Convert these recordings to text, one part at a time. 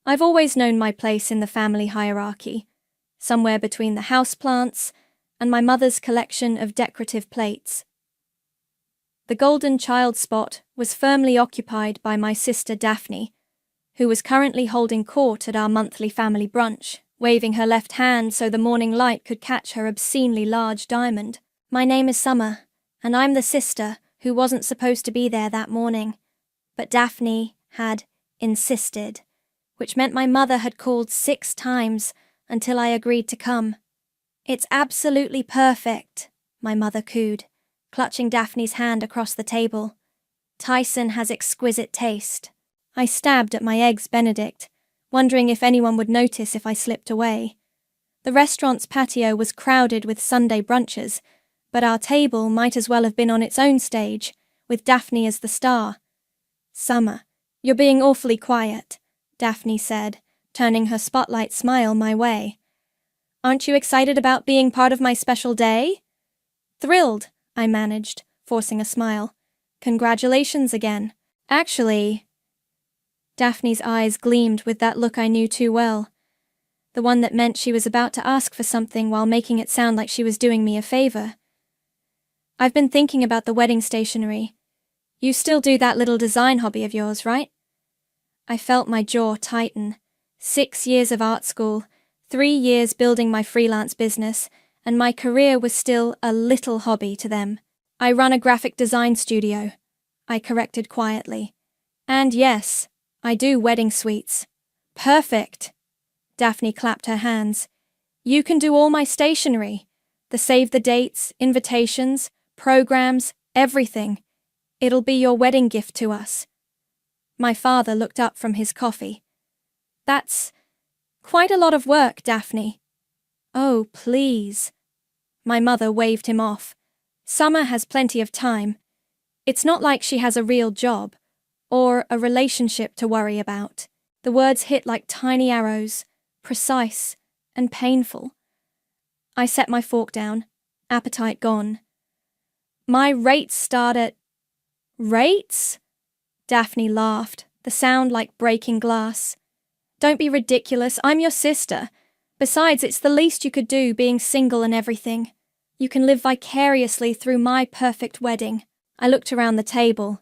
I've always known my place in the family hierarchy, somewhere between the houseplants and my mother's collection of decorative plates. The golden child spot was firmly occupied by my sister Daphne, who was currently holding court at our monthly family brunch, waving her left hand so the morning light could catch her obscenely large diamond. My name is Summer, and I'm the sister who wasn't supposed to be there that morning, but Daphne had insisted, which meant my mother had called 6 times until I agreed to come. It's absolutely perfect, my mother cooed, clutching Daphne's hand across the table. Tyson has exquisite taste. I stabbed at my eggs Benedict, wondering if anyone would notice if I slipped away. The restaurant's patio was crowded with Sunday brunches, but our table might as well have been on its own stage, with Daphne as the star. Summer, you're being awfully quiet, Daphne said, turning her spotlight smile my way. Aren't you excited about being part of my special day? Thrilled, I managed, forcing a smile. Congratulations again. Actually... Daphne's eyes gleamed with that look I knew too well. The one that meant she was about to ask for something while making it sound like she was doing me a favor. I've been thinking about the wedding stationery. You still do that little design hobby of yours, right? I felt my jaw tighten. 6 years of art school, 3 years building my freelance business, and my career was still a little hobby to them. I run a graphic design studio, I corrected quietly. And yes, I do wedding suites. Perfect! Daphne clapped her hands. You can do all my stationery. The save the dates, invitations, programs, everything. It'll be your wedding gift to us. My father looked up from his coffee. That's quite a lot of work, Daphne. Oh, please. My mother waved him off. Summer has plenty of time. It's not like she has a real job, or a relationship to worry about. The words hit like tiny arrows, precise and painful. I set my fork down, appetite gone. My rates start at... Rates? Daphne laughed, the sound like breaking glass. Don't be ridiculous, I'm your sister. Besides, it's the least you could do being single and everything. You can live vicariously through my perfect wedding. I looked around the table,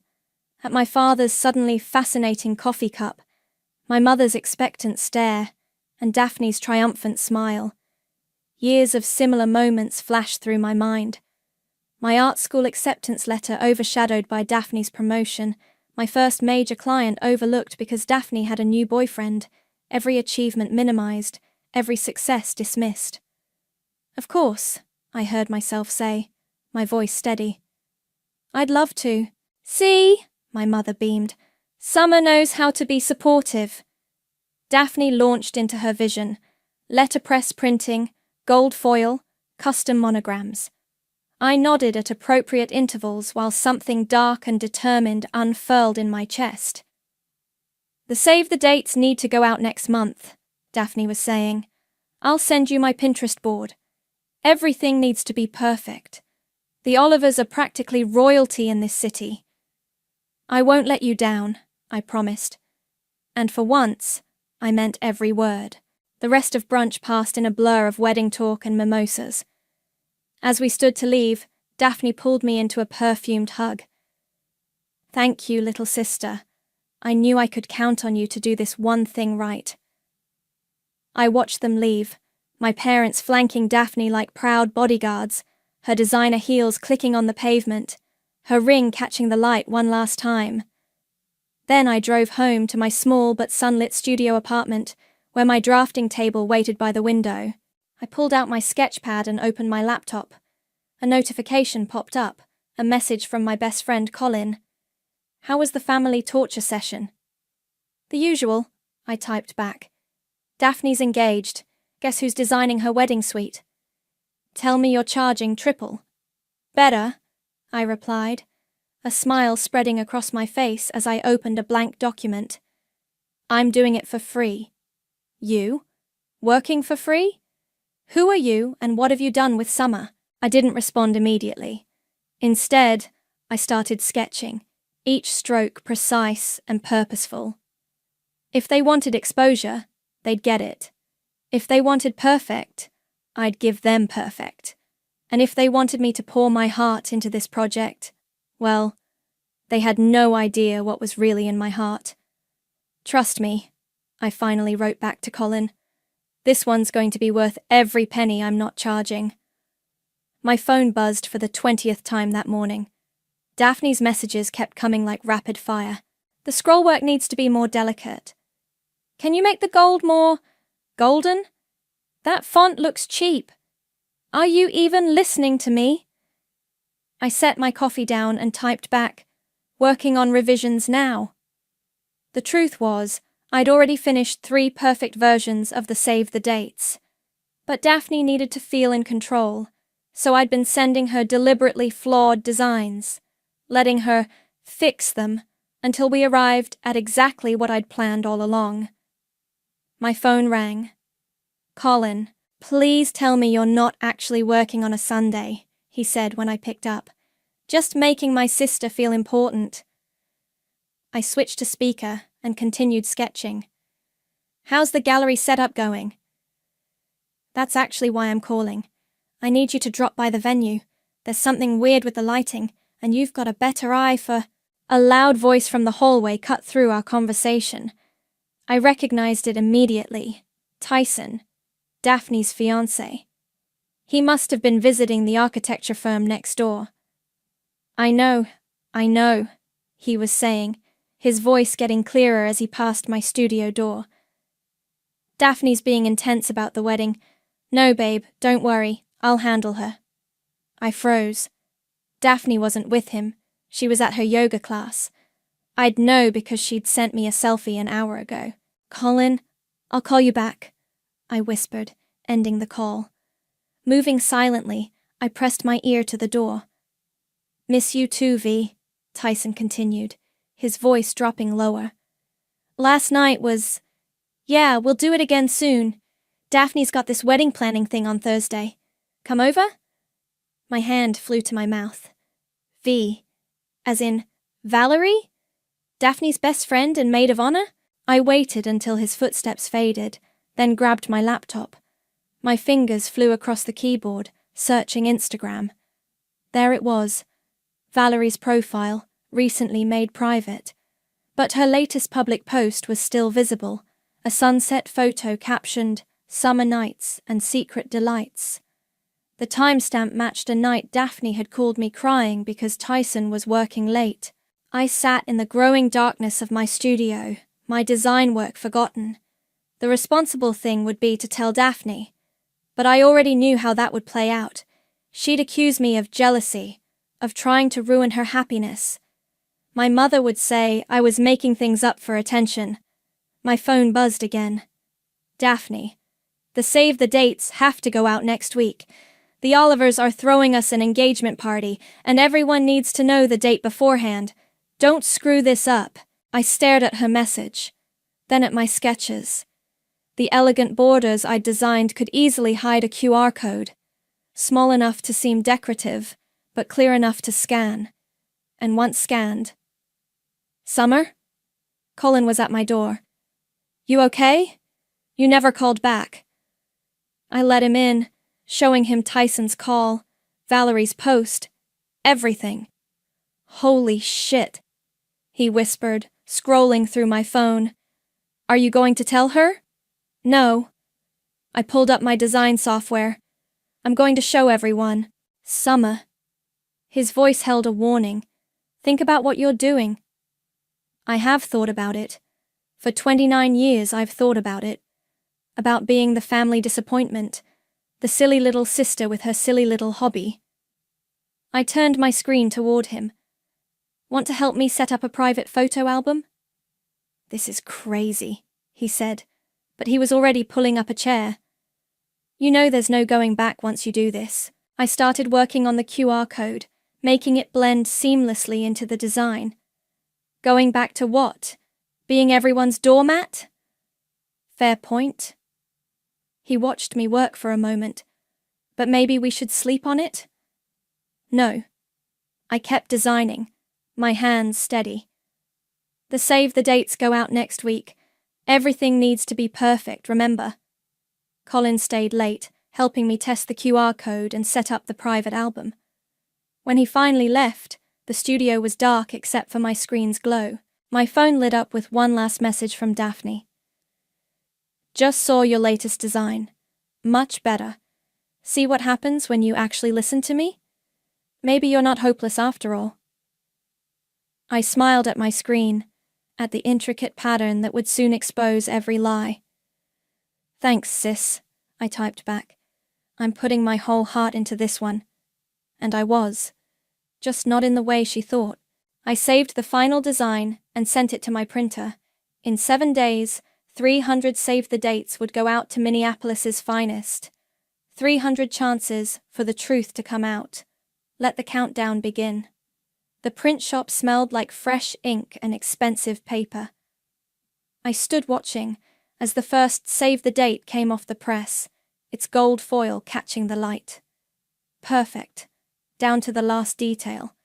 at my father's suddenly fascinating coffee cup, my mother's expectant stare, and Daphne's triumphant smile. Years of similar moments flashed through my mind. My art school acceptance letter overshadowed by Daphne's promotion, my first major client overlooked because Daphne had a new boyfriend, every achievement minimized, every success dismissed. Of course, I heard myself say, my voice steady. I'd love to. See? My mother beamed. Summer knows how to be supportive. Daphne launched into her vision. Letterpress printing, gold foil, custom monograms. I nodded at appropriate intervals while something dark and determined unfurled in my chest. The save the dates need to go out next month, Daphne was saying. I'll send you my Pinterest board. Everything needs to be perfect. The Olivers are practically royalty in this city. I won't let you down, I promised. And for once, I meant every word. The rest of brunch passed in a blur of wedding talk and mimosas. As we stood to leave, Daphne pulled me into a perfumed hug. Thank you, little sister. I knew I could count on you to do this one thing right. I watched them leave, my parents flanking Daphne like proud bodyguards, her designer heels clicking on the pavement, her ring catching the light one last time. Then I drove home to my small but sunlit studio apartment, where my drafting table waited by the window. I pulled out my sketch pad and opened my laptop. A notification popped up, a message from my best friend Colin. How was the family torture session? The usual, I typed back. Daphne's engaged. Guess who's designing her wedding suite? Tell me you're charging triple. Better, I replied, a smile spreading across my face as I opened a blank document. I'm doing it for free. You? Working for free? Who are you and what have you done with Summer? I didn't respond immediately. Instead, I started sketching, each stroke precise and purposeful. If they wanted exposure, they'd get it. If they wanted perfect, I'd give them perfect. And if they wanted me to pour my heart into this project, well, they had no idea what was really in my heart. Trust me, I finally wrote back to Colin. This one's going to be worth every penny I'm not charging. My phone buzzed for the 20th time that morning. Daphne's messages kept coming like rapid fire. The scroll work needs to be more delicate. Can you make the gold more golden? That font looks cheap. Are you even listening to me? I set my coffee down and typed back, working on revisions now. The truth was, I'd already finished 3 perfect versions of the Save the Dates. But Daphne needed to feel in control, so I'd been sending her deliberately flawed designs, letting her fix them until we arrived at exactly what I'd planned all along. My phone rang. Colin, please tell me you're not actually working on a Sunday, he said when I picked up. Just making my sister feel important. I switched to speaker and continued sketching. How's the gallery setup going? That's actually why I'm calling. I need you to drop by the venue. There's something weird with the lighting, and you've got a better eye for... A loud voice from the hallway cut through our conversation. I recognized it immediately. Tyson, Daphne's fiancé. He must have been visiting the architecture firm next door. I know, he was saying, his voice getting clearer as he passed my studio door. Daphne's being intense about the wedding. No, babe, don't worry, I'll handle her. I froze. Daphne wasn't with him. She was at her yoga class. I'd know because she'd sent me a selfie an hour ago. Colin, I'll call you back, I whispered, ending the call. Moving silently, I pressed my ear to the door. Miss you too, V, Tyson continued, his voice dropping lower. Last night was... Yeah, we'll do it again soon. Daphne's got this wedding planning thing on Thursday. Come over? My hand flew to my mouth. V, as in Valerie? Daphne's best friend and maid of honor? I waited until his footsteps faded, then grabbed my laptop. My fingers flew across the keyboard, searching Instagram. There it was. Valerie's profile, recently made private. But her latest public post was still visible, a sunset photo captioned, Summer Nights and Secret Delights. The timestamp matched a night Daphne had called me crying because Tyson was working late. I sat in the growing darkness of my studio, my design work forgotten. The responsible thing would be to tell Daphne, but I already knew how that would play out. She'd accuse me of jealousy, of trying to ruin her happiness. My mother would say I was making things up for attention. My phone buzzed again. Daphne, the Save the Dates have to go out next week. The Olivers are throwing us an engagement party, and everyone needs to know the date beforehand. Don't screw this up. I stared at her message, then at my sketches. The elegant borders I'd designed could easily hide a QR code, small enough to seem decorative, but clear enough to scan. And once scanned... Summer? Colin was at my door. You okay? You never called back. I let him in, showing him Tyson's call, Valerie's post, everything. Holy shit, he whispered, scrolling through my phone. Are you going to tell her? No. I pulled up my design software. I'm going to show everyone. Summer. His voice held a warning. Think about what you're doing. I have thought about it. For 29 years I've thought about it. About being the family disappointment. The silly little sister with her silly little hobby. I turned my screen toward him. Want to help me set up a private photo album? This is crazy, he said, but he was already pulling up a chair. You know there's no going back once you do this. I started working on the QR code, making it blend seamlessly into the design. Going back to what? Being everyone's doormat? Fair point. He watched me work for a moment. But maybe we should sleep on it? No. I kept designing, my hands steady. The Save the Dates go out next week. Everything needs to be perfect, remember? Colin stayed late, helping me test the QR code and set up the private album. When he finally left, the studio was dark except for my screen's glow. My phone lit up with one last message from Daphne. Just saw your latest design. Much better. See what happens when you actually listen to me? Maybe you're not hopeless after all. I smiled at my screen, at the intricate pattern that would soon expose every lie. Thanks, sis, I typed back. I'm putting my whole heart into this one. And I was. Just not in the way she thought. I saved the final design and sent it to my printer. In 7 days, 300 save the dates would go out to Minneapolis's finest. 300 chances for the truth to come out. Let the countdown begin. The print shop smelled like fresh ink and expensive paper. I stood watching as the first save the date came off the press, its gold foil catching the light. Perfect, down to the last detail,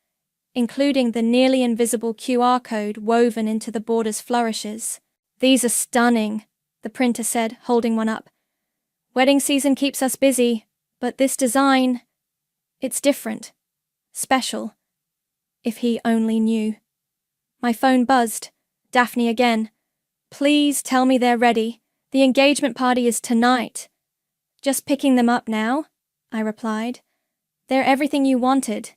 including the nearly invisible QR code woven into the border's flourishes. These are stunning, the printer said, holding one up. Wedding season keeps us busy, but this design, it's different. Special. If he only knew. My phone buzzed. Daphne again. Please tell me they're ready. The engagement party is tonight. Just picking them up now, I replied. They're everything you wanted.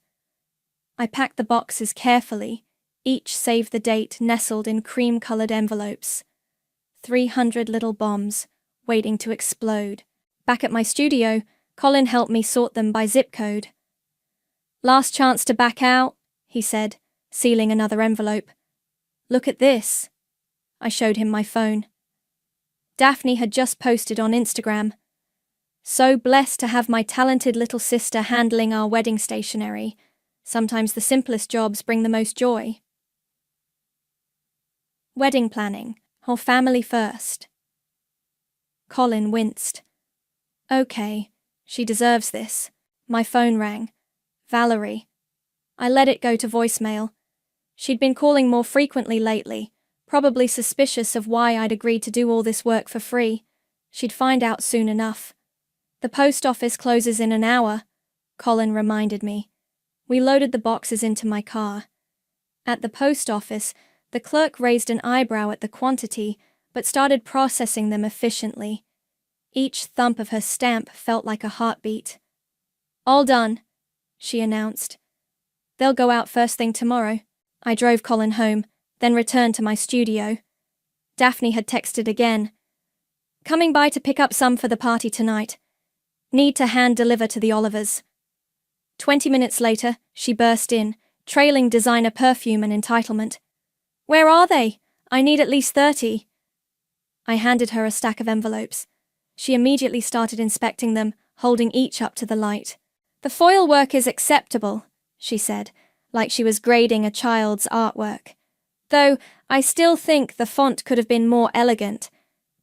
I packed the boxes carefully, each save the date nestled in cream-colored envelopes. 300 little bombs, waiting to explode. Back at my studio, Colin helped me sort them by zip code. Last chance to back out, he said, sealing another envelope. Look at this. I showed him my phone. Daphne had just posted on Instagram. So blessed to have my talented little sister handling our wedding stationery. Sometimes the simplest jobs bring the most joy. Wedding planning, or family first. Colin winced. Okay, she deserves this. My phone rang. Valerie. I let it go to voicemail. She'd been calling more frequently lately, probably suspicious of why I'd agreed to do all this work for free. She'd find out soon enough. The post office closes in an hour, Colin reminded me. We loaded the boxes into my car. At the post office, the clerk raised an eyebrow at the quantity, but started processing them efficiently. Each thump of her stamp felt like a heartbeat. All done, she announced. They'll go out first thing tomorrow. I drove Colin home, then returned to my studio. Daphne had texted again. Coming by to pick up some for the party tonight. Need to hand deliver to the Olivers. 20 minutes later, she burst in, trailing designer perfume and entitlement. Where are they? I need at least 30. I handed her a stack of envelopes. She immediately started inspecting them, holding each up to the light. The foil work is acceptable, she said, like she was grading a child's artwork. Though I still think the font could have been more elegant.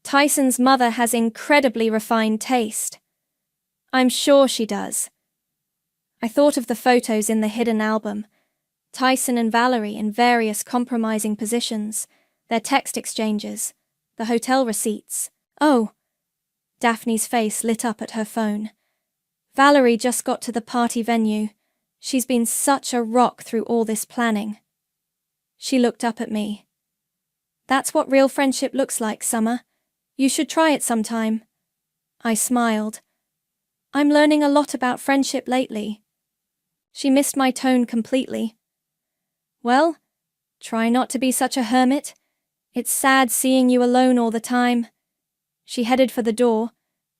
Tyson's mother has incredibly refined taste. I'm sure she does. I thought of the photos in the hidden album. Tyson and Valerie in various compromising positions, their text exchanges, the hotel receipts. Oh! Daphne's face lit up at her phone. Valerie just got to the party venue. She's been such a rock through all this planning. She looked up at me. That's what real friendship looks like, Summer. You should try it sometime. I smiled. I'm learning a lot about friendship lately. She missed my tone completely. Well, try not to be such a hermit. It's sad seeing you alone all the time. She headed for the door,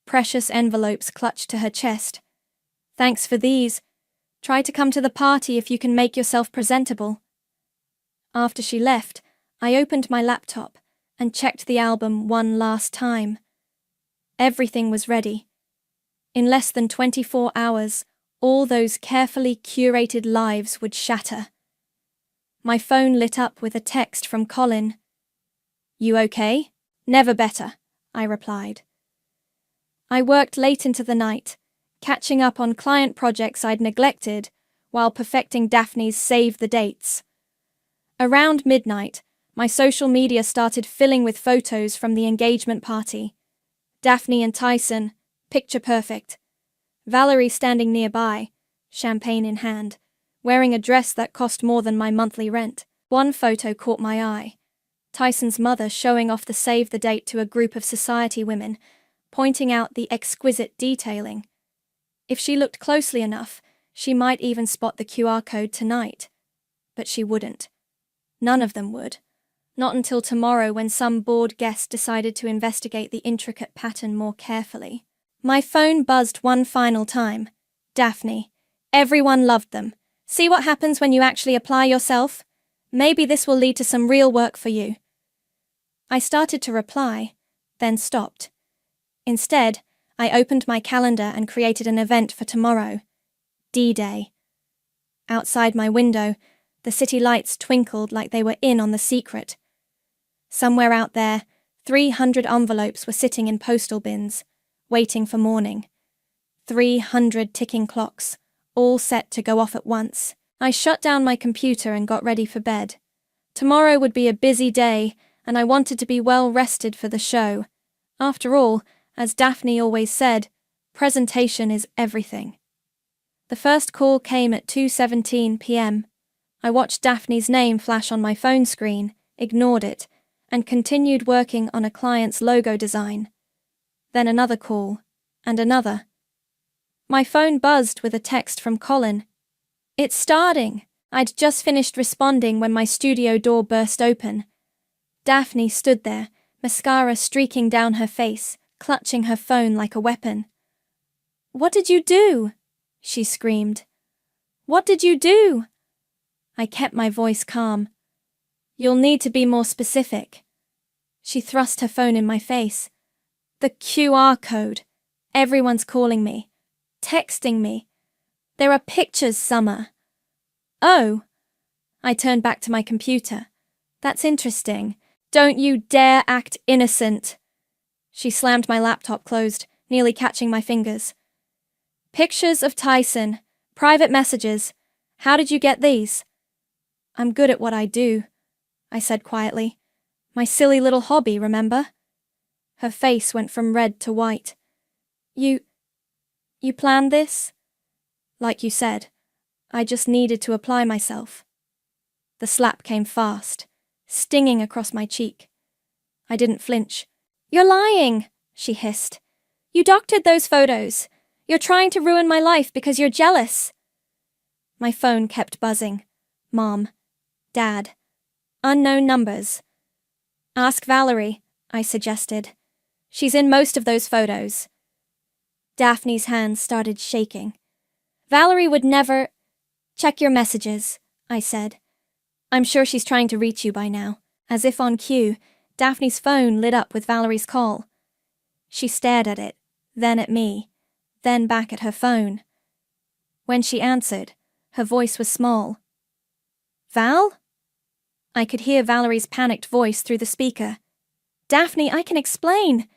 precious envelopes clutched to her chest. Thanks for these. Try to come to the party if you can make yourself presentable. After she left, I opened my laptop and checked the album one last time. Everything was ready. In less than 24 hours, all those carefully curated lives would shatter. My phone lit up with a text from Colin. You okay? Never better, I replied. I worked late into the night, catching up on client projects I'd neglected while perfecting Daphne's save the dates. Around midnight, My social media started filling with photos from the engagement party. Daphne and Tyson, picture perfect. Valerie standing nearby, champagne in hand, wearing a dress that cost more than my monthly rent. One photo caught my eye. Tyson's mother showing off the save the date to a group of society women, pointing out the exquisite detailing. If she looked closely enough, she might even spot the QR code tonight. But she wouldn't. None of them would. Not until tomorrow when some bored guest decided to investigate the intricate pattern more carefully. My phone buzzed one final time. Daphne. Everyone loved them. See what happens when you actually apply yourself? Maybe this will lead to some real work for you. I started to reply, then stopped. Instead, I opened my calendar and created an event for tomorrow. D-Day. Outside my window, the city lights twinkled like they were in on the secret. Somewhere out there, 300 envelopes were sitting in postal bins, waiting for morning. 300 ticking clocks, all set to go off at once. I shut down my computer and got ready for bed. Tomorrow would be a busy day, and I wanted to be well rested for the show. After all, as Daphne always said, presentation is everything. The first call came at 2:17 p.m. I watched Daphne's name flash on my phone screen, ignored it, and continued working on a client's logo design. Then another call, and another. My phone buzzed with a text from Colin. "It's starting." I'd just finished responding when my studio door burst open. Daphne stood there, mascara streaking down her face, clutching her phone like a weapon. "What did you do?" she screamed. "What did you do?" I kept my voice calm. "You'll need to be more specific." She thrust her phone in my face. "The QR code. Everyone's calling me. Texting me. There are pictures, Summer." "Oh." I turned back to my computer. "That's interesting. Don't you dare act innocent." She slammed my laptop closed, nearly catching my fingers. "Pictures of Tyson. Private messages. How did you get these?" "I'm good at what I do," I said quietly. "My silly little hobby, remember?" Her face went from red to white. You planned this?" "Like you said. I just needed to apply myself." The slap came fast, stinging across my cheek. I didn't flinch. "You're lying," she hissed. "You doctored those photos. You're trying to ruin my life because you're jealous." My phone kept buzzing. Mom. Dad. Unknown numbers. "Ask Valerie," I suggested. "She's in most of those photos." Daphne's hands started shaking. "Valerie would never—" "Check your messages," I said. "I'm sure she's trying to reach you by now." As if on cue, Daphne's phone lit up with Valerie's call. She stared at it, then at me, then back at her phone. When she answered, her voice was small. "Val?" I could hear Valerie's panicked voice through the speaker. "Daphne, I can explain.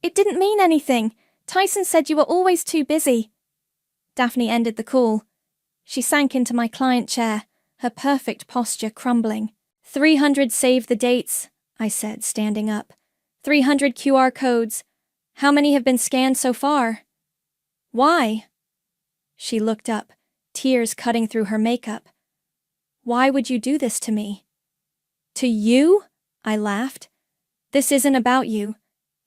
It didn't mean anything. Tyson said you were always too busy." Daphne ended the call. She sank into my client chair, her perfect posture crumbling. 300 save the dates, I said, standing up. 300 QR codes. How many have been scanned so far? Why? She looked up, tears cutting through her makeup. Why would you do this to me? To you? I laughed. This isn't about you.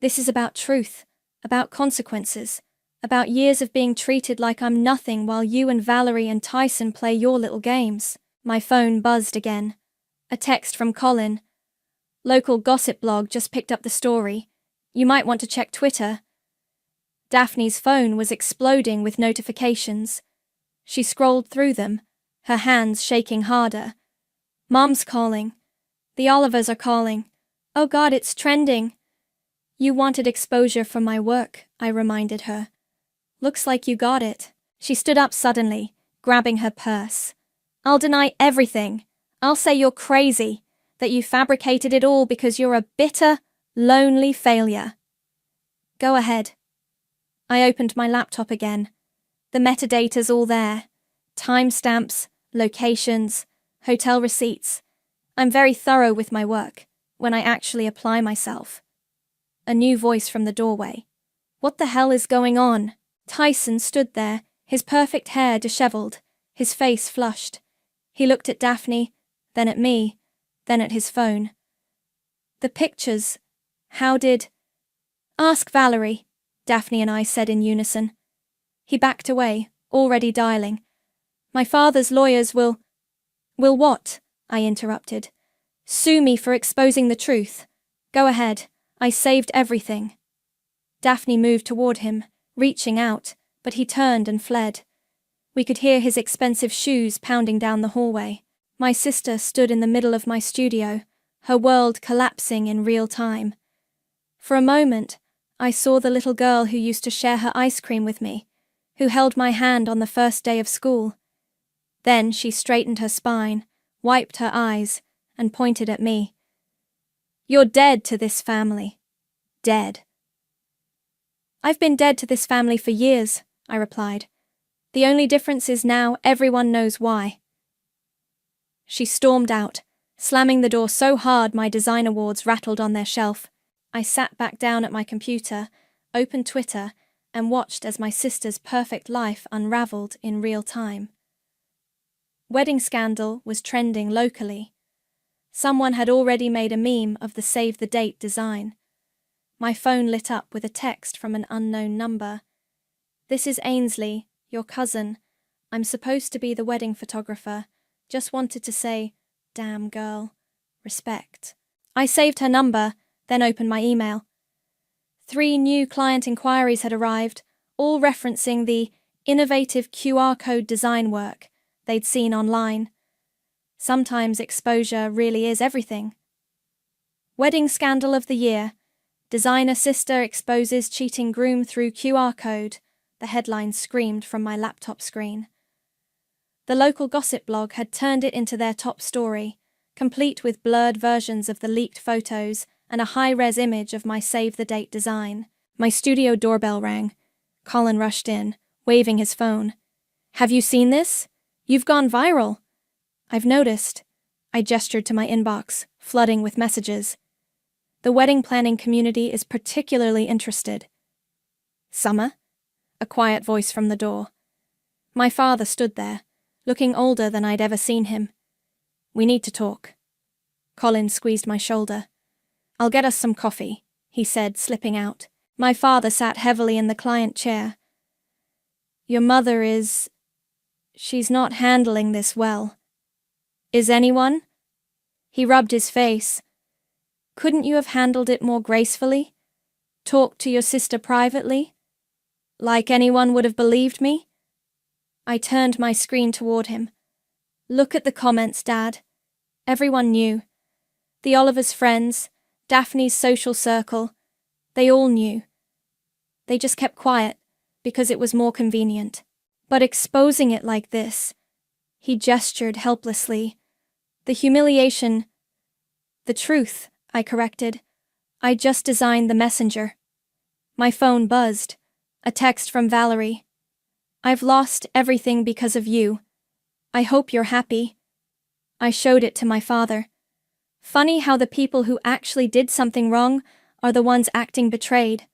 This is about truth, about consequences, about years of being treated like I'm nothing while you and Valerie and Tyson play your little games. My phone buzzed again. A text from Colin. Local gossip blog just picked up the story. You might want to check Twitter. Daphne's phone was exploding with notifications. She scrolled through them, her hands shaking harder. Mom's calling. The Olivers are calling. Oh God, it's trending. You wanted exposure for my work, I reminded her. Looks like you got it. She stood up suddenly, grabbing her purse. I'll deny everything. I'll say you're crazy, that you fabricated it all because you're a bitter, lonely failure. Go ahead. I opened my laptop again. The metadata's all there. Timestamps, locations, hotel receipts. I'm very thorough with my work, when I actually apply myself. A new voice from the doorway. What the hell is going on? Tyson stood there, his perfect hair disheveled, his face flushed. He looked at Daphne, then at me, then at his phone. The pictures. How did... Ask Valerie, Daphne and I said in unison. He backed away, already dialing. My father's lawyers will... Will what? I interrupted. Sue me for exposing the truth. Go ahead, I saved everything. Daphne moved toward him, reaching out, but he turned and fled. We could hear his expensive shoes pounding down the hallway. My sister stood in the middle of my studio, her world collapsing in real time. For a moment, I saw the little girl who used to share her ice cream with me, who held my hand on the first day of school. Then she straightened her spine, wiped her eyes, and pointed at me. You're dead to this family. Dead. I've been dead to this family for years, I replied. The only difference is now everyone knows why. She stormed out, slamming the door so hard my design awards rattled on their shelf. I sat back down at my computer, opened Twitter, and watched as my sister's perfect life unraveled in real time. Wedding scandal was trending locally. Someone had already made a meme of the save the date design. My phone lit up with a text from an unknown number. This is Ainsley, your cousin. I'm supposed to be the wedding photographer. Just wanted to say, damn girl. Respect. I saved her number, then opened my email. 3 new client inquiries had arrived, all referencing the innovative QR code design work they'd seen online. Sometimes exposure really is everything. Wedding scandal of the year. Designer sister exposes cheating groom through QR code, the headline screamed from my laptop screen. The local gossip blog had turned it into their top story, complete with blurred versions of the leaked photos and a high-res image of my save-the-date design. My studio doorbell rang. Colin rushed in, waving his phone. Have you seen this? You've gone viral. I've noticed. I gestured to my inbox, flooding with messages. The wedding planning community is particularly interested. Summer? A quiet voice from the door. My father stood there, looking older than I'd ever seen him. We need to talk. Colin squeezed my shoulder. I'll get us some coffee, he said, slipping out. My father sat heavily in the client chair. Your mother is... She's not handling this well. Is anyone? He rubbed his face. Couldn't you have handled it more gracefully? Talked to your sister privately? Like anyone would have believed me? I turned my screen toward him. Look at the comments, Dad. Everyone knew. The Olivers' friends, Daphne's social circle, they all knew. They just kept quiet, because it was more convenient. But exposing it like this, he gestured helplessly. The humiliation... The truth, I corrected. I just designed the messenger. My phone buzzed. A text from Valerie. I've lost everything because of you. I hope you're happy. I showed it to my father. Funny how the people who actually did something wrong are the ones acting betrayed.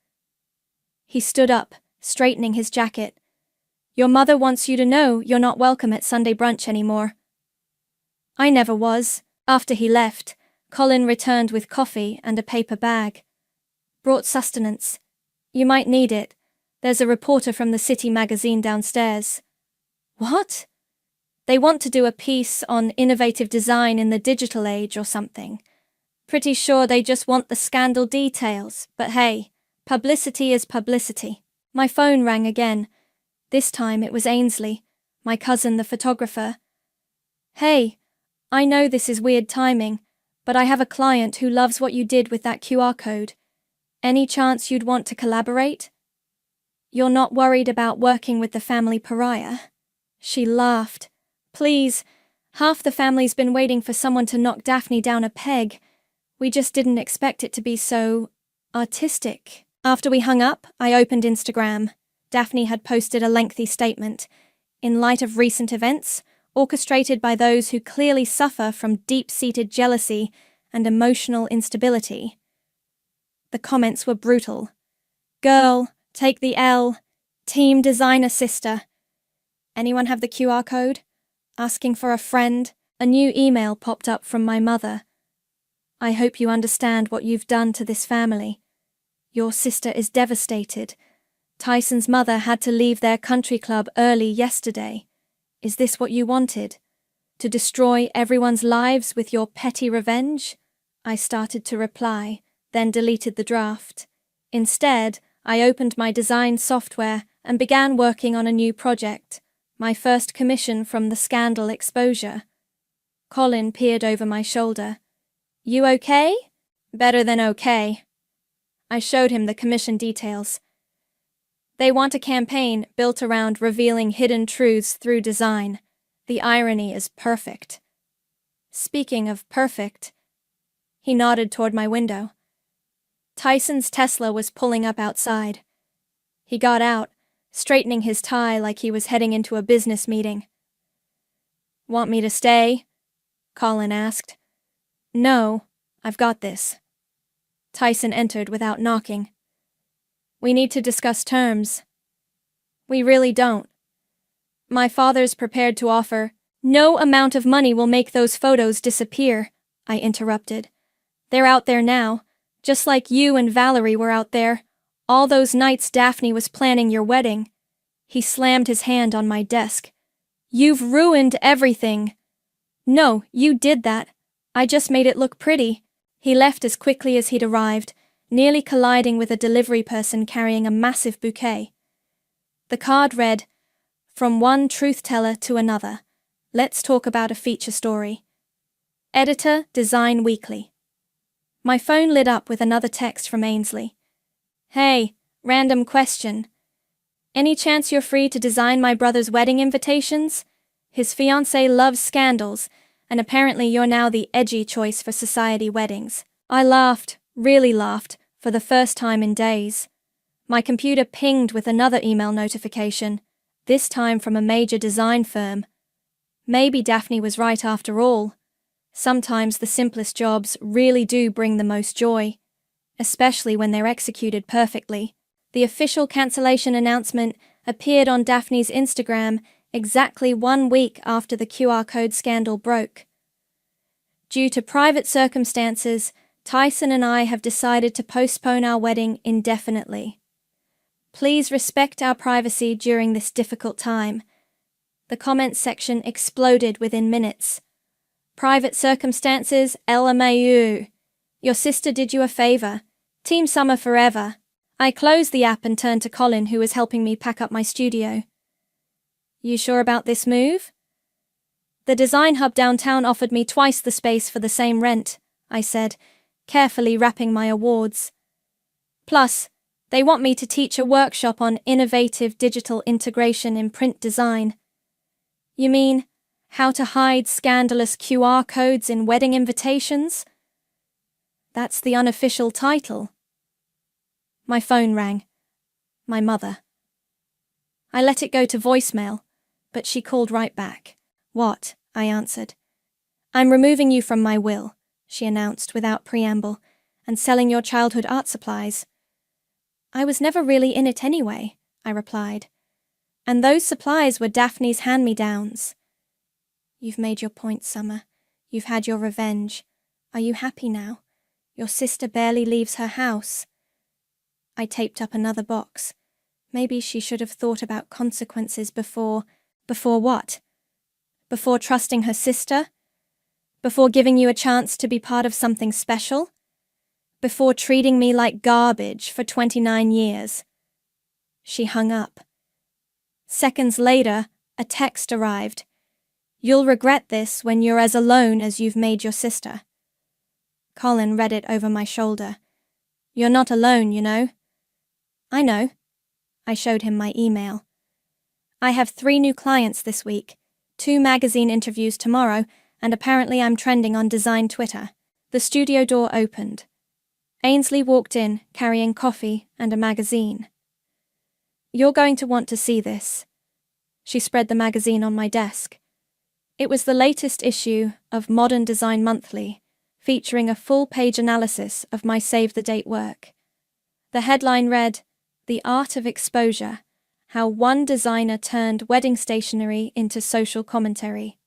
He stood up, straightening his jacket. Your mother wants you to know you're not welcome at Sunday brunch anymore. I never was. After he left, Colin returned with coffee and a paper bag. Brought sustenance. You might need it. There's a reporter from the City magazine downstairs. What? They want to do a piece on innovative design in the digital age or something. Pretty sure they just want the scandal details, but hey, publicity is publicity. My phone rang again. This time it was Ainsley, my cousin the photographer. Hey, I know this is weird timing, but I have a client who loves what you did with that QR code. Any chance you'd want to collaborate? You're not worried about working with the family pariah? She laughed. Please, half the family's been waiting for someone to knock Daphne down a peg. We just didn't expect it to be so... artistic. After we hung up, I opened Instagram. Daphne had posted a lengthy statement. In light of recent events, orchestrated by those who clearly suffer from deep-seated jealousy and emotional instability. The comments were brutal. Girl, take the L. Team designer sister. Anyone have the QR code? Asking for a friend. A new email popped up from my mother. I hope you understand what you've done to this family. Your sister is devastated. Tyson's mother had to leave their country club early yesterday. Is this what you wanted? To destroy everyone's lives with your petty revenge? I started to reply, then deleted the draft. Instead, I opened my design software and began working on a new project, my first commission from the scandal exposure. Colin peered over my shoulder. You okay? Better than okay. I showed him the commission details. They want a campaign built around revealing hidden truths through design. The irony is perfect. Speaking of perfect, he nodded toward my window. Tyson's Tesla was pulling up outside. He got out, straightening his tie like he was heading into a business meeting. Want me to stay? Colin asked. No, I've got this. Tyson entered without knocking. We need to discuss terms. We really don't. My father's prepared to offer. No amount of money will make those photos disappear, I interrupted. They're out there now, just like you and Valerie were out there, all those nights Daphne was planning your wedding. He slammed his hand on my desk. You've ruined everything. No, you did that. I just made it look pretty. He left as quickly as he'd arrived, nearly colliding with a delivery person carrying a massive bouquet. The card read, From one truth-teller to another. Let's talk about a feature story. Editor, Design Weekly. My phone lit up with another text from Ainsley. Hey, random question. Any chance you're free to design my brother's wedding invitations? His fiancée loves scandals, and apparently you're now the edgy choice for society weddings. I laughed, really laughed, for the first time in days. My computer pinged with another email notification, this time from a major design firm. Maybe Daphne was right after all. Sometimes the simplest jobs really do bring the most joy, especially when they're executed perfectly. The official cancellation announcement appeared on Daphne's Instagram exactly 1 week after the QR code scandal broke. Due to private circumstances, Tyson and I have decided to postpone our wedding indefinitely. Please respect our privacy during this difficult time. The comments section exploded within minutes. Private circumstances, LMAU. Your sister did you a favor. Team Summer forever. I closed the app and turned to Colin, who was helping me pack up my studio. You sure about this move? The design hub downtown offered me twice the space for the same rent, I said, carefully wrapping my awards. Plus, they want me to teach a workshop on innovative digital integration in print design. You mean, how to hide scandalous QR codes in wedding invitations? That's the unofficial title. My phone rang. My mother. I let it go to voicemail, but she called right back. What? I answered. I'm removing you from my will, she announced without preamble, and selling your childhood art supplies. I was never really in it anyway, I replied. And those supplies were Daphne's hand-me-downs. You've made your point, Summer. You've had your revenge. Are you happy now? Your sister barely leaves her house. I taped up another box. Maybe she should have thought about consequences before... Before what? Before trusting her sister? Before giving you a chance to be part of something special? Before treating me like garbage for 29 years? She hung up. Seconds later, a text arrived. You'll regret this when you're as alone as you've made your sister. Colin read it over my shoulder. You're not alone, you know. I know. I showed him my email. I have 3 new clients this week, 2 magazine interviews tomorrow, and apparently I'm trending on design Twitter. The studio door opened. Ainsley walked in, carrying coffee and a magazine. You're going to want to see this. She spread the magazine on my desk. It was the latest issue of Modern Design Monthly, featuring a full-page analysis of my save-the-date work. The headline read, "The Art of Exposure: How One Designer Turned Wedding Stationery into Social Commentary."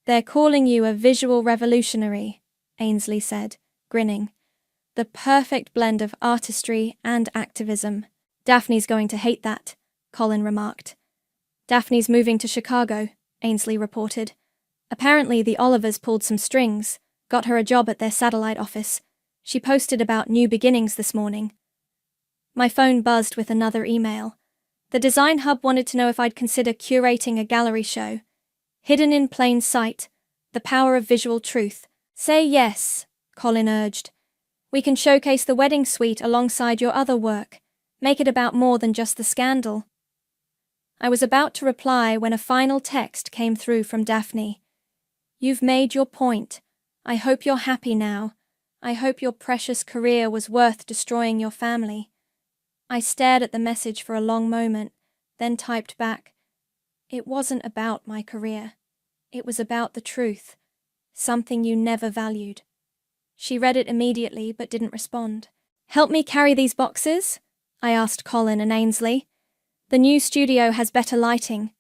"They're calling you a visual revolutionary," Ainsley said, grinning. "The perfect blend of artistry and activism." "Daphne's going to hate that," Colin remarked. "Daphne's moving to Chicago," Ainsley reported. "Apparently the Olivers pulled some strings, got her a job at their satellite office. She posted about new beginnings this morning." My phone buzzed with another email. The Design Hub wanted to know if I'd consider curating a gallery show. "Hidden in plain sight, the power of visual truth." "Say yes," Colin urged. "We can showcase the wedding suite alongside your other work. Make it about more than just the scandal." I was about to reply when a final text came through from Daphne. "You've made your point. I hope you're happy now. I hope your precious career was worth destroying your family." I stared at the message for a long moment, then typed back, "It wasn't about my career. It was about the truth. Something you never valued." She read it immediately but didn't respond. "Help me carry these boxes?" I asked Colin and Ainsley. "The new studio has better lighting."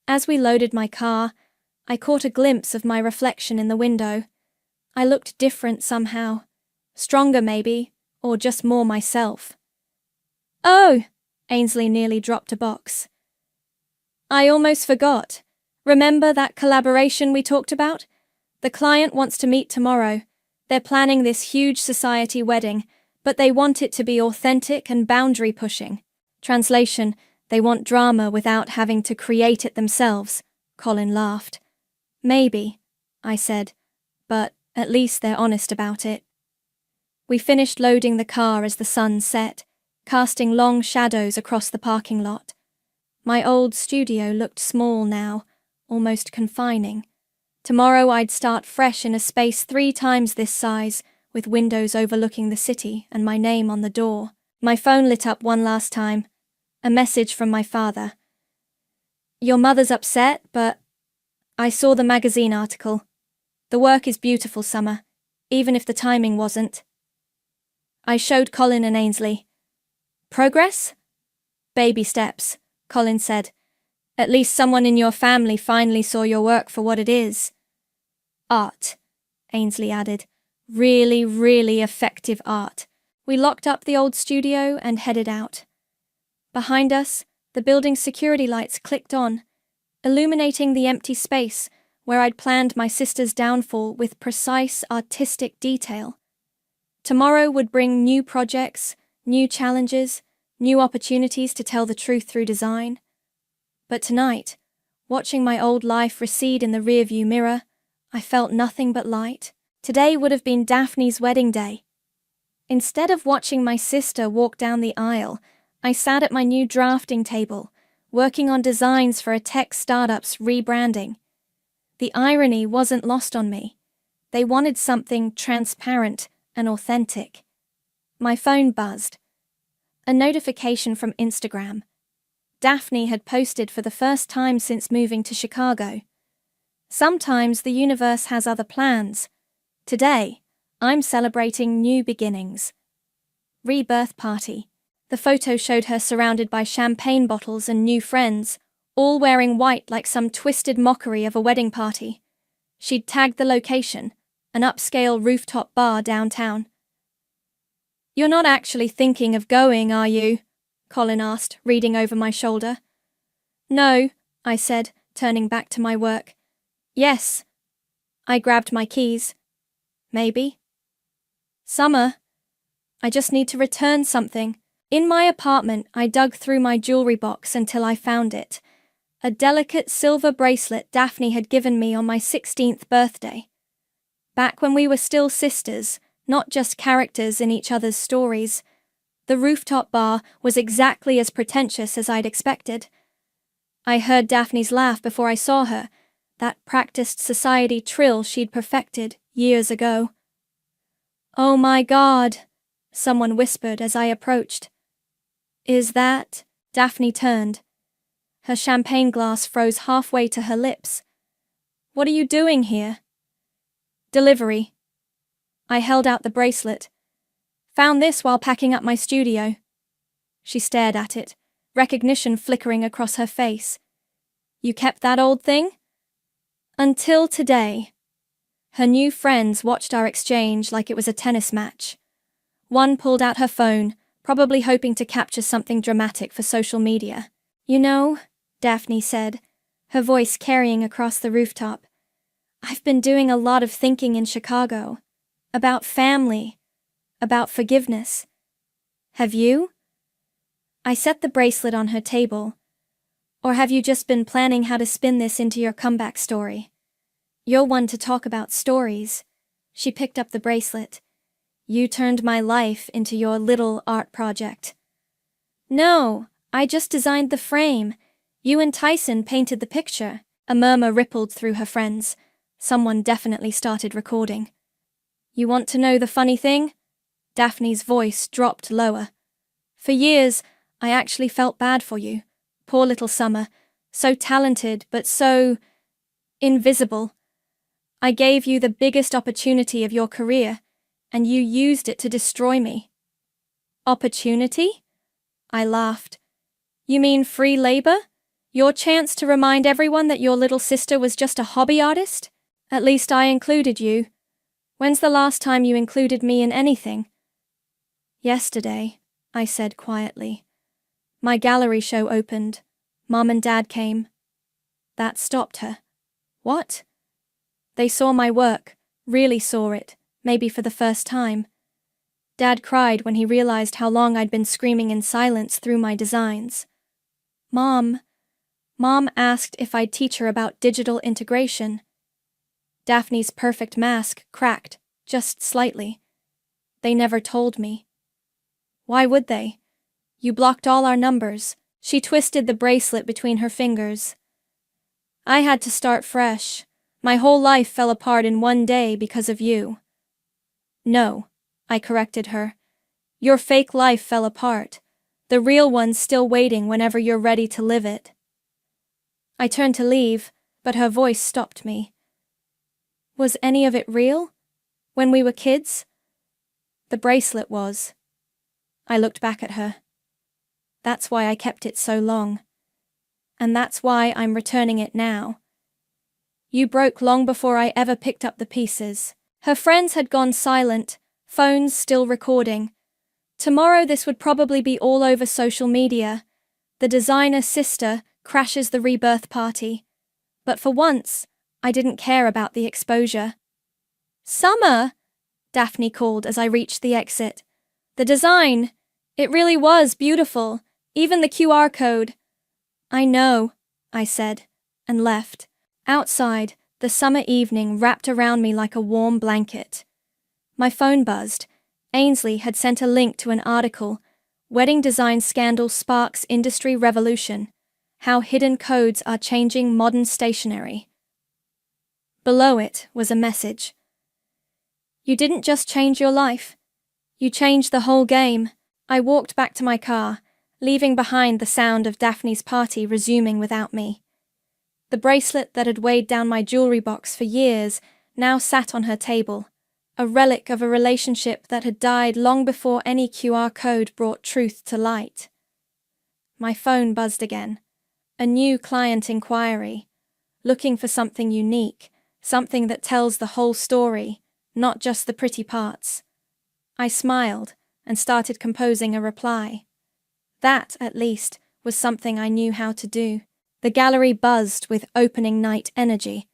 As we loaded my car, I caught a glimpse of my reflection in the window. I looked different somehow. Stronger maybe, or just more myself. "Oh!" Ainsley nearly dropped a box. "I almost forgot. Remember that collaboration we talked about? The client wants to meet tomorrow. They're planning this huge society wedding, but they want it to be authentic and boundary-pushing. Translation, they want drama without having to create it themselves," Colin laughed. "Maybe," I said, "but at least they're honest about it." We finished loading the car as the sun set, casting long shadows across the parking lot. My old studio looked small now, almost confining. Tomorrow I'd start fresh in a space 3 times this size, with windows overlooking the city and my name on the door. My phone lit up one last time. A message from my father. "Your mother's upset, but I saw the magazine article. The work is beautiful, Summer, even if the timing wasn't." I showed Colin and Ainsley. "Progress?" "Baby steps," Colin said. "At least someone in your family finally saw your work for what it is." "Art," Ainsley added. "Really, really effective art." We locked up the old studio and headed out. Behind us, the building's security lights clicked on, illuminating the empty space where I'd planned my sister's downfall with precise artistic detail. Tomorrow would bring new projects, new challenges, new opportunities to tell the truth through design. But tonight, watching my old life recede in the rearview mirror, I felt nothing but light. Today would have been Daphne's wedding day. Instead of watching my sister walk down the aisle, I sat at my new drafting table, working on designs for a tech startup's rebranding. The irony wasn't lost on me. They wanted something transparent and authentic. My phone buzzed. A notification from Instagram. Daphne had posted for the first time since moving to Chicago. Sometimes the universe has other plans. Today, I'm celebrating new beginnings. Rebirth party. The photo showed her surrounded by champagne bottles and new friends, all wearing white like some twisted mockery of a wedding party. She'd tagged the location, an upscale rooftop bar downtown. "You're not actually thinking of going, are you?" Colin asked, reading over my shoulder. "No," I said, turning back to my work. "Yes." I grabbed my keys. "Maybe." "Summer, I just need to return something." In my apartment, I dug through my jewelry box until I found it. A delicate silver bracelet Daphne had given me on my 16th birthday. Back when we were still sisters, not just characters in each other's stories, the rooftop bar was exactly as pretentious as I'd expected. I heard Daphne's laugh before I saw her, that practiced society trill she'd perfected years ago. "Oh my God," someone whispered as I approached. "Is that?" Daphne turned. Her champagne glass froze halfway to her lips, What are you doing here? Delivery. I held out the bracelet. Found this while packing up my studio. She stared at it, recognition flickering across her face. You kept that old thing? Until today. Her new friends watched our exchange like it was a tennis match. One pulled out her phone, probably hoping to capture something dramatic for social media. You know, Daphne said, her voice carrying across the rooftop, I've been doing a lot of thinking in Chicago. About family. About forgiveness. Have you? I set the bracelet on her table. Or have you just been planning how to spin this into your comeback story? You're one to talk about stories. She picked up the bracelet. You turned my life into your little art project. No, I just designed the frame. You and Tyson painted the picture. A murmur rippled through her friends. Someone definitely started recording. You want to know the funny thing? Daphne's voice dropped lower. For years, I actually felt bad for you. Poor little Summer. So talented, but so invisible. I gave you the biggest opportunity of your career, and you used it to destroy me. Opportunity? I laughed. You mean free labor? Your chance to remind everyone that your little sister was just a hobby artist? At least I included you. When's the last time you included me in anything? Yesterday, I said quietly. My gallery show opened. Mom and Dad came. That stopped her. What? They saw my work, really saw it, maybe for the first time. Dad cried when he realized how long I'd been screaming in silence through my designs. Mom asked if I'd teach her about digital integration. Daphne's perfect mask cracked, just slightly. They never told me. Why would they? You blocked all our numbers. She twisted the bracelet between her fingers. I had to start fresh. My whole life fell apart in one day because of you. No, I corrected her. Your fake life fell apart. The real one's still waiting whenever you're ready to live it. I turned to leave, but her voice stopped me. Was any of it real? When we were kids? The bracelet was. I looked back at her. That's why I kept it so long. And that's why I'm returning it now. You broke long before I ever picked up the pieces. Her friends had gone silent, phones still recording. Tomorrow this would probably be all over social media. The designer's sister crashes the rebirth party. But for once, I didn't care about the exposure. Summer! Daphne called as I reached the exit. The design! It really was beautiful. Even the QR code. I know, I said, and left. Outside, the summer evening wrapped around me like a warm blanket. My phone buzzed. Ainsley had sent a link to an article, Wedding Design Scandal Sparks Industry Revolution, How Hidden Codes Are Changing Modern Stationery. Below it was a message. You didn't just change your life. You changed the whole game. I walked back to my car, leaving behind the sound of Daphne's party resuming without me. The bracelet that had weighed down my jewelry box for years now sat on her table, a relic of a relationship that had died long before any QR code brought truth to light. My phone buzzed again. A new client inquiry, looking for something unique, something that tells the whole story, not just the pretty parts. I smiled and started composing a reply. That, at least, was something I knew how to do. The gallery buzzed with opening night energy.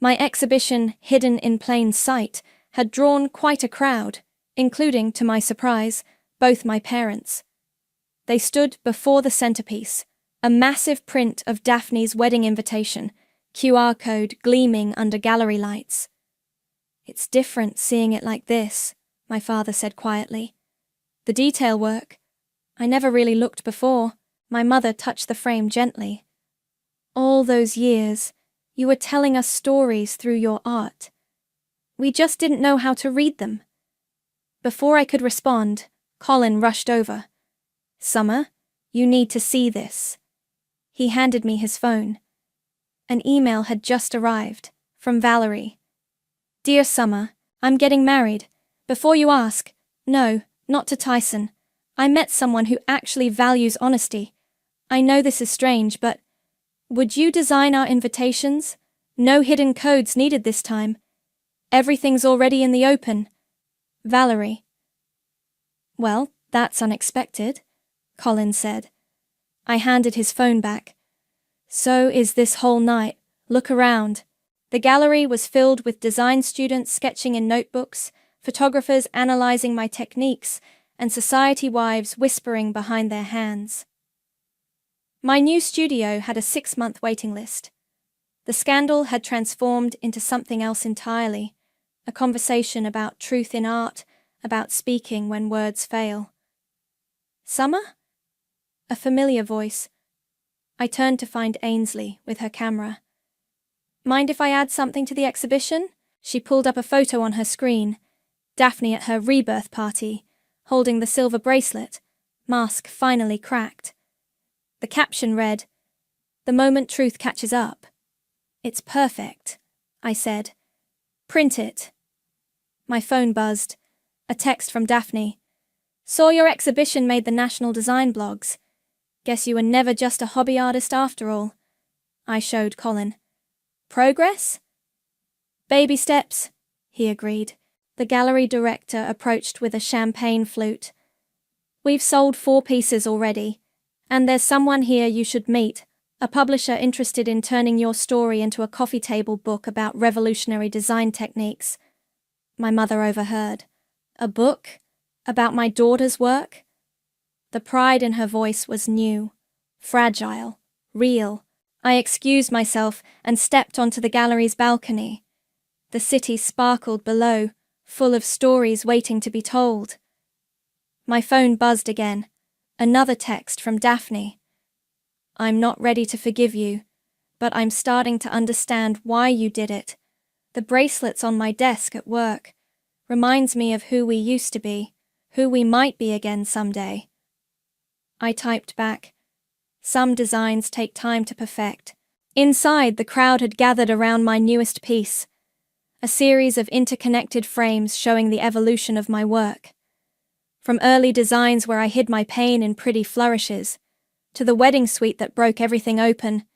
My exhibition, Hidden in Plain Sight, had drawn quite a crowd, including, to my surprise, both my parents. They stood before the centerpiece, a massive print of Daphne's wedding invitation, QR code gleaming under gallery lights. It's different seeing it like this, my father said quietly. The detail work. I never really looked before. My mother touched the frame gently. All those years, you were telling us stories through your art. We just didn't know how to read them. Before I could respond, Colin rushed over. Summer, you need to see this. He handed me his phone. An email had just arrived, From Valerie. Dear Summer, I'm getting married. Before you ask, no, not to Tyson. I met someone who actually values honesty. I know this is strange, but would you design our invitations? No hidden codes needed this time. Everything's already in the open. Valerie. Well, that's unexpected, Colin said. I handed his phone back. So is this whole night. Look around. The gallery was filled with design students sketching in notebooks, photographers analyzing my techniques, and society wives whispering behind their hands. My new studio had a 6-month waiting list. The scandal had transformed into something else entirely, a conversation about truth in art, about speaking when words fail. Summer? A familiar voice. I turned to find Ainsley with her camera. Mind if I add something to the exhibition? She pulled up a photo on her screen. Daphne at her rebirth party, holding the silver bracelet, mask finally cracked. The caption read, "The moment truth catches up." It's perfect, I said. Print it. My phone buzzed. A text from Daphne. Saw your exhibition made the national design blogs. Guess you were never just a hobby artist after all. I showed Colin. Progress? Baby steps, he agreed. The gallery director approached with a champagne flute. We've sold 4 pieces already, and there's someone here you should meet, a publisher interested in turning your story into a coffee table book about revolutionary design techniques. My mother overheard. A book? About my daughter's work? The pride in her voice was new, fragile, real. I excused myself and stepped onto the gallery's balcony. The city sparkled below, full of stories waiting to be told. My phone buzzed again. Another text from Daphne. I'm not ready to forgive you, but I'm starting to understand why you did it. The bracelet's on my desk at work. Reminds me of who we used to be, who we might be again someday. I typed back. Some designs take time to perfect. Inside, the crowd had gathered around my newest piece, a series of interconnected frames showing the evolution of my work. From early designs where I hid my pain in pretty flourishes, to the wedding suite that broke everything open,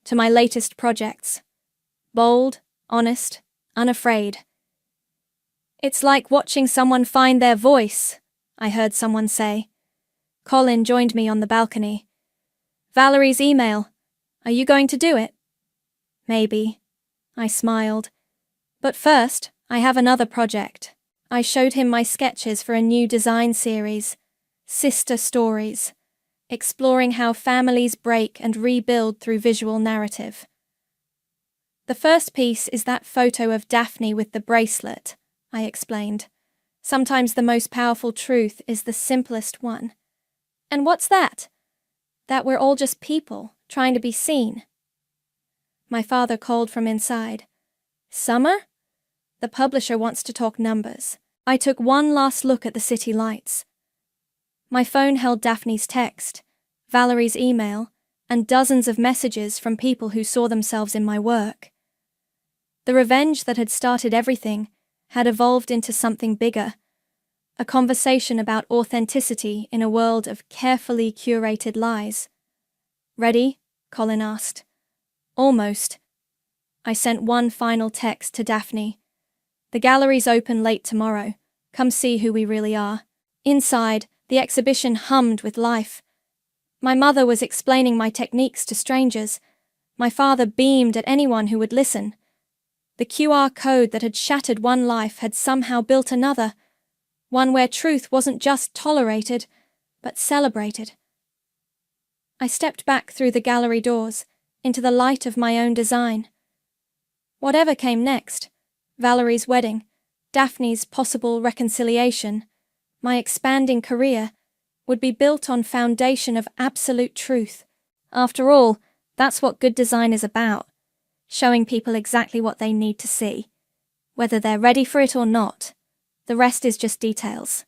to my latest projects. Bold, honest, unafraid. It's like watching someone find their voice, I heard someone say. Colin joined me on the balcony. Valerie's email. Are you going to do it? Maybe. I smiled. But first, I have another project. I showed him my sketches for a new design series, Sister Stories, exploring how families break and rebuild through visual narrative. The first piece is that photo of Daphne with the bracelet, I explained. Sometimes the most powerful truth is the simplest one. And what's that? That we're all just people, trying to be seen. My father called from inside. Summer? The publisher wants to talk numbers. I took one last look at the city lights. My phone held Daphne's text, Valerie's email, and dozens of messages from people who saw themselves in my work. The revenge that had started everything had evolved into something bigger, a conversation about authenticity in a world of carefully curated lies. Ready? Colin asked. Almost. I sent one final text to Daphne. The gallery's open late tomorrow. Come see who we really are. Inside, the exhibition hummed with life. My mother was explaining my techniques to strangers. My father beamed at anyone who would listen. The QR code that had shattered one life had somehow built another, one where truth wasn't just tolerated, but celebrated. I stepped back through the gallery doors, into the light of my own design. Whatever came next, Valerie's wedding, Daphne's possible reconciliation, my expanding career, would be built on foundation of absolute truth. After all, that's what good design is about, showing people exactly what they need to see, whether they're ready for it or not. The rest is just details.